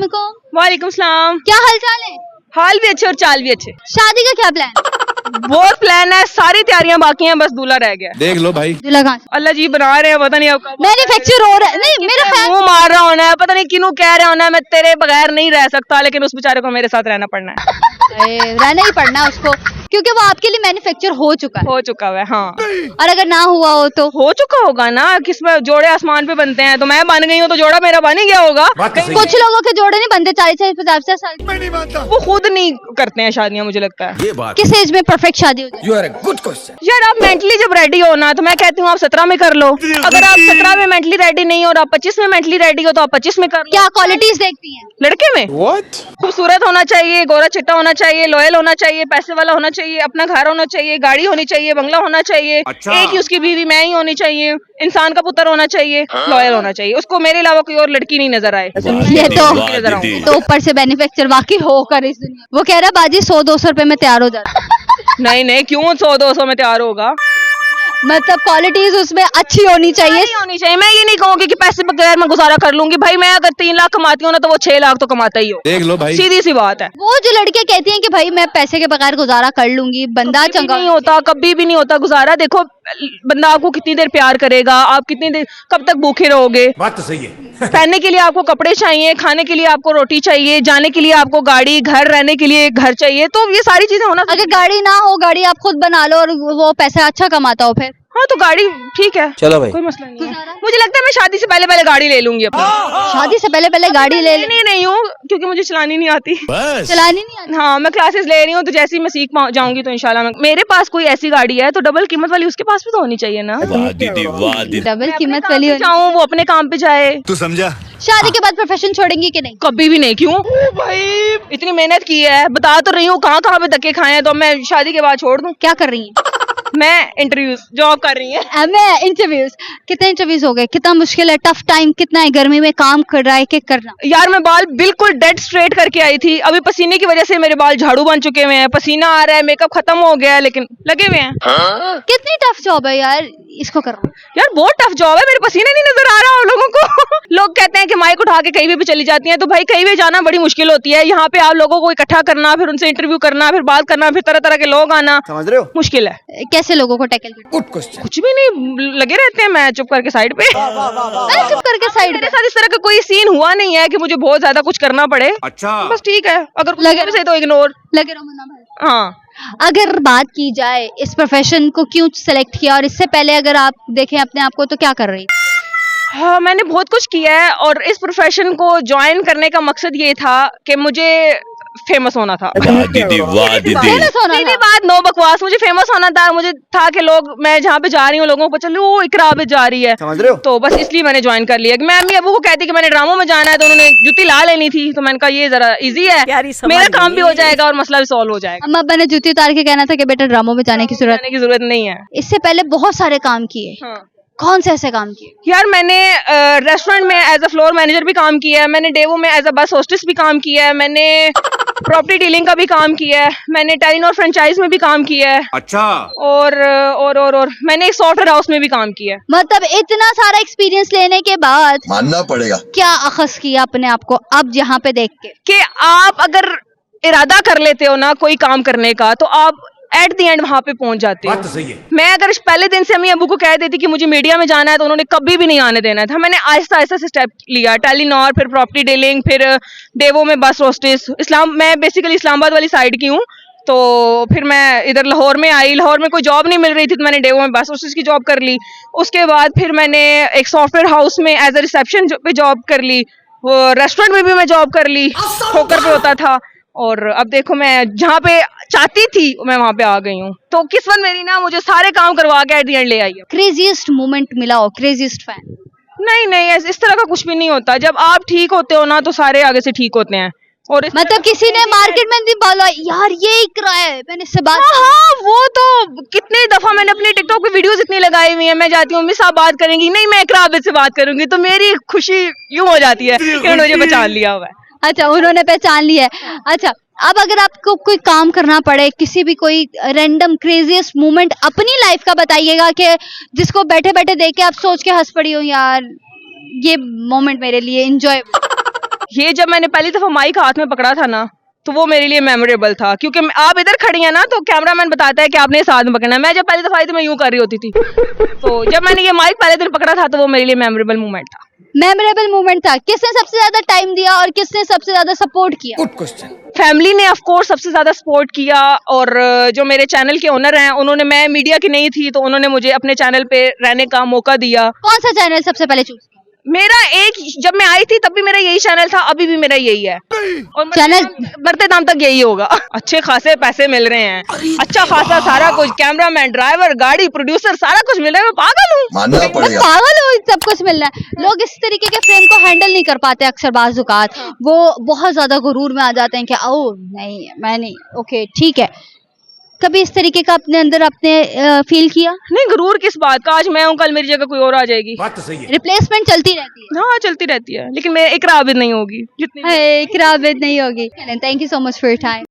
अस्सलामुअलैकुम। वालेकुम सलाम। क्या हाल चाल है? हाल भी अच्छे और चाल भी अच्छे। शादी का क्या प्लान? बहुत प्लान है, सारी तैयारियां बाकी हैं, बस दूल्हा रह गया। देख लो भाई। दूल्हा कहाँ से? अल्लाह जी बना रहे हैं, पता नहीं अब मैन्युफैक्चर हो रहा है। नहीं मेरा ख्याल मुंह मार रहा होना है, पता नहीं किन्हों कह रहा होना है मैं तेरे बगैर नहीं रह सकता, लेकिन उस बेचारे को मेरे साथ रहना पड़ना है। रहना ही पड़ना है उसको, क्योंकि वो आपके लिए मैन्युफैक्चर हो चुका है। हो चुका है हाँ। और अगर ना हुआ हो तो हो चुका होगा ना, किसमें जोड़े आसमान पे बनते हैं, तो मैं बन गई हूँ तो जोड़ा मेरा बन ही गया होगा। कुछ लोगों के जोड़े नहीं बनते 40 50 साल। वो खुद नहीं करते हैं शादियां, मुझे लगता है। ये बात किस एज में परफेक्ट शादी हो जाए? You are a good question. यार आप मेंटली जब रेडी हो ना, तो मैं कहती हूँ आप 17 में कर लो। अगर आप 17 में मेंटली रेडी नहीं हो और आप 25 में मेंटली रेडी हो तो आप 25 में कर लो। क्या क्वालिटीज देखती हैं? लड़के में व्हाट? खूबसूरत होना चाहिए, गोरा चिट्टा होना चाहिए, लॉयल होना चाहिए, पैसे वाला होना चाहिए, अपना घर होना चाहिए, गाड़ी होनी चाहिए, बंगला होना चाहिए, अच्छा। एक ही उसकी बीवी मैं ही होनी चाहिए, इंसान का पुत्र होना चाहिए, लॉयल होना चाहिए, उसको मेरे अलावा कोई और लड़की नहीं नजर आए। ये तो ऊपर से मैन्युफैक्चर वाकई होकर इस दुनिया। वो कह रहा बाजी 100-200 रुपए में तैयार हो जाता। नहीं नहीं, क्यों 100-200 में तैयार होगा? मतलब क्वालिटीज उसमें अच्छी होनी चाहिए। नहीं होनी चाहिए। मैं ये नहीं कहूंगी कि पैसे बगैर मैं गुजारा कर लूंगी। भाई मैं अगर 3 लाख कमाती हूँ ना, तो वो 6 लाख तो कमाता ही हो। देख लो भाई। सीधी सी बात है। वो जो लड़के कहती हैं कि भाई मैं पैसे के बगैर गुजारा कर लूंगी, बंदा कभी चंगा नहीं होता, कभी भी नहीं होता गुजारा। देखो बंदा आपको कितनी देर प्यार करेगा, आप कितनी देर कब तक भूखे रहोगे? बात तो सही है। पहनने के लिए आपको कपड़े चाहिए, खाने के लिए आपको रोटी चाहिए, जाने के लिए आपको गाड़ी, घर रहने के लिए घर चाहिए, तो ये सारी चीजें होना। अगर गाड़ी ना हो, गाड़ी आप खुद बना लो और वो पैसा अच्छा कमाता हो, फिर हाँ तो गाड़ी ठीक है, चलो भाई। कोई मसला नहीं है। मुझे लगता है मैं शादी से पहले पहले गाड़ी ले लूंगी अपनी। शादी से पहले गाड़ी ले ले। नहीं नहीं हूँ, क्योंकि मुझे चलानी नहीं आती। बस चलानी नहीं आती। हाँ मैं क्लासेस ले रही हूँ, तो जैसे ही मैं सीख जाऊंगी तो इंशाल्लाह मेरे पास कोई ऐसी गाड़ी है तो डबल कीमत वाली उसके पास भी तो होनी चाहिए ना। वाह दीदी वाह दीदी। डबल कीमत वाली होनी। जाऊँ, वो अपने काम पे जाए। तू समझा? शादी के बाद प्रोफेशन छोड़ेंगी कि नहीं? कभी भी नहीं। क्यों भाई, इतनी मेहनत की है, बता तो रही हूँ कहाँ कहाँ पे धक्के खाए हैं, तो मैं शादी के बाद छोड़ दूँ? क्या कर रही हैं? मैं इंटरव्यूज जॉब कर रही है। मैं इंटरव्यूज। कितने इंटरव्यूज हो गए? कितना मुश्किल है, टफ टाइम कितना है, गर्मी में काम कर रहा है कि करना? यार मैं बाल बिल्कुल डेड स्ट्रेट करके आई थी, अभी पसीने की वजह से मेरे बाल झाड़ू बन चुके हुए हैं, पसीना आ रहा है, मेकअप खत्म हो गया है, लेकिन लगे हुए हैं। कितनी टफ जॉब है यार इसको करना। यार बहुत टफ जॉब है, मेरे पसीने नहीं नजर आ रहा आप लोगों को। लोग कहते हैं कि माइक उठा के कहीं भी चली जाती हैं, तो भाई कहीं भी जाना बड़ी मुश्किल होती है। यहाँ पे आप लोगों को इकट्ठा करना, फिर उनसे इंटरव्यू करना, फिर बात करना, फिर तरह तरह के लोग आना, समझ रहे हो? मुश्किल है। कैसे लोगों को टैकल करना? Good question. कुछ भी नहीं, लगे रहते हैं, मैं चुप करके साइड पे। अरे चुप करके साइड मेरे साथ इस तरह का कोई सीन हुआ नहीं है कि मुझे बहुत ज्यादा कुछ करना पड़े। अच्छा। बस ठीक है, अगर कुछ लगे लगे से तो इग्नोर। लगे रहो मना भाई। हाँ अगर बात की जाए इस प्रोफेशन को क्यों सेलेक्ट किया, और इससे पहले अगर आप देखें अपने आप को, तो क्या कर रही? हाँ मैंने बहुत कुछ किया है, और इस प्रोफेशन को ज्वाइन करने का मकसद ये था कि मुझे फेमस होना था। वाह दीदी वाह दीदी। फेमस होना सीधी था। बात, नो बकवास, मुझे फेमस होना था। मुझे था कि लोग, मैं जहाँ पे जा रही हूँ लोगों को पता चले वो इकरा आबिद जा रही है, समझ रहे हो? तो बस इसलिए मैंने ज्वाइन कर लिया। मैं अम्मी अबू को कहती कि मैंने ड्रामों में जाना है, तो उन्होंने जुती ला लेनी थी, तो मैंने कहा ये जरा इजी है, मेरा काम भी हो जाएगा और मसला भी सॉल्व हो जाएगा। अम्मा अब्बा ने जूती उतार के कहना था कि बेटा ड्रामों में जाने की जरूरत। जाने की जरूरत नहीं है। इससे पहले बहुत सारे काम किए। हाँ कौन से ऐसे काम किए? यार मैंने रेस्टोरेंट में एज अ फ्लोर मैनेजर भी काम किया है, मैंने डेवो में एज अ बस होस्टेस भी काम किया है, मैंने प्रॉपर्टी डीलिंग का भी काम किया है, मैंने टेलीनॉर फ्रेंचाइज में भी काम किया है, अच्छा। और मैंने एक सॉफ्टवेयर हाउस में भी काम किया है। मतलब इतना सारा एक्सपीरियंस लेने के बाद मानना पड़ेगा। क्या अखस किया अपने आप को अब यहाँ पे देख के? कि आप अगर इरादा कर लेते हो ना कोई काम करने का, तो आप एट द एंड वहां पे पहुंच जाते हो। बात तो सही है। मैं अगर पहले दिन से अम्मी अबू को कह देती कि मुझे मीडिया में जाना है, तो उन्होंने कभी भी नहीं आने देना था। मैंने आहिस्ता आहिस्ता से स्टेप लिया, टेलीनॉर, फिर प्रॉपर्टी डीलिंग, फिर डेवो में बस होस्टेस। मैं बेसिकली इस्लामाबाद वाली साइड की हूँ, तो फिर मैं इधर लाहौर में आई। लाहौर में कोई जॉब नहीं मिल रही थी, तो मैंने डेवो में बस होस्टेस की जॉब कर ली। उसके बाद फिर मैंने एक सॉफ्टवेयर हाउस में एज अ रिसेप्शन पे जॉब कर ली, वो रेस्टोरेंट में भी मैं जॉब कर ली, ठोकर पे होता था। और अब देखो मैं जहाँ पे चाहती थी मैं वहां पे आ गई हूँ। तो किस्मत मेरी ना मुझे सारे काम करवा के एट द एंड ले आई है। क्रेजीएस्ट मोमेंट मिला हो, क्रेजीएस्ट फैन? नहीं नहीं, इस तरह का कुछ भी नहीं होता। जब आप ठीक होते हो ना, तो सारे आगे से ठीक होते हैं। और मतलब किसी ने मार्केट में नहीं बोला यार ये इकरा है, मैंने इससे बात। हाँ वो तो कितनी दफा मैंने अपने टिकटॉक पे वीडियोस इतनी लगाई हुई है। मैं जाती हूँ, मिस आप बात करेंगी, नहीं मैं इकरा आबिद से बात करूंगी, तो मेरी खुशी यूं हो जाती है कि उन्होंने मुझे पहचान लिया हुआ है। अच्छा उन्होंने पहचान लिया है। अच्छा अब अगर आपको कोई काम करना पड़े, किसी भी कोई रैंडम क्रेजीएस्ट मोमेंट अपनी लाइफ का बताइएगा कि जिसको बैठे बैठे देख के आप सोच के हंस पड़ी हो, यार ये मोमेंट मेरे लिए एंजॉय। ये जब मैंने पहली दफा माइक हाथ में पकड़ा था ना, तो वो मेरे लिए मेमोरेबल था, क्योंकि आप इधर खड़ी हैं ना, तो कैमरामैन बताता है कि आपने इस हाथ में पकड़ना है। मैं जब पहली दफा आई थी मैं यूं कर रही होती थी। तो जब मैंने ये माइक पहले दिन पकड़ा था, तो वो मेरे लिए मेमोरेबल मोमेंट था। मेमोरेबल मोमेंट था। किसने सबसे ज्यादा टाइम दिया और किसने सबसे ज्यादा सपोर्ट किया? Good question. फैमिली ने ऑफ कोर्स सबसे ज्यादा सपोर्ट किया, और जो मेरे चैनल के ओनर हैं उन्होंने, मैं मीडिया की नहीं थी तो उन्होंने मुझे अपने चैनल पे रहने का मौका दिया। कौन सा चैनल सबसे पहले चूज किया? मेरा एक, जब मैं आई थी तब भी मेरा यही चैनल था, अभी भी मेरा यही है, और चैनल बढ़ते दाम तक यही होगा। अच्छे खासे पैसे मिल रहे हैं, अच्छा खासा सारा कुछ, कैमरामैन, ड्राइवर, गाड़ी, प्रोड्यूसर, सारा कुछ मिल रहा है। मैं पागल हूँ, मानना मैं पड़ेगा। पागल हूँ, सब कुछ मिल रहा है। लोग इस तरीके के फ्रेम को हैंडल नहीं कर पाते अक्सर बाज़ औक़ात। वो बहुत ज्यादा गुरूर में आ जाते हैं कि ओ नहीं मैं नहीं, ओके ठीक है। कभी इस तरीके का अपने अंदर आपने फील किया? नहीं गुरूर किस बात का, आज मैं हूँ कल मेरी जगह कोई और आ जाएगी। बात तो सही है। रिप्लेसमेंट चलती रहती है। हाँ चलती रहती है, लेकिन मैं इकरा आबिद नहीं होगी जितनी। इकरा आबिद नहीं होगी। Thank you so much for your time.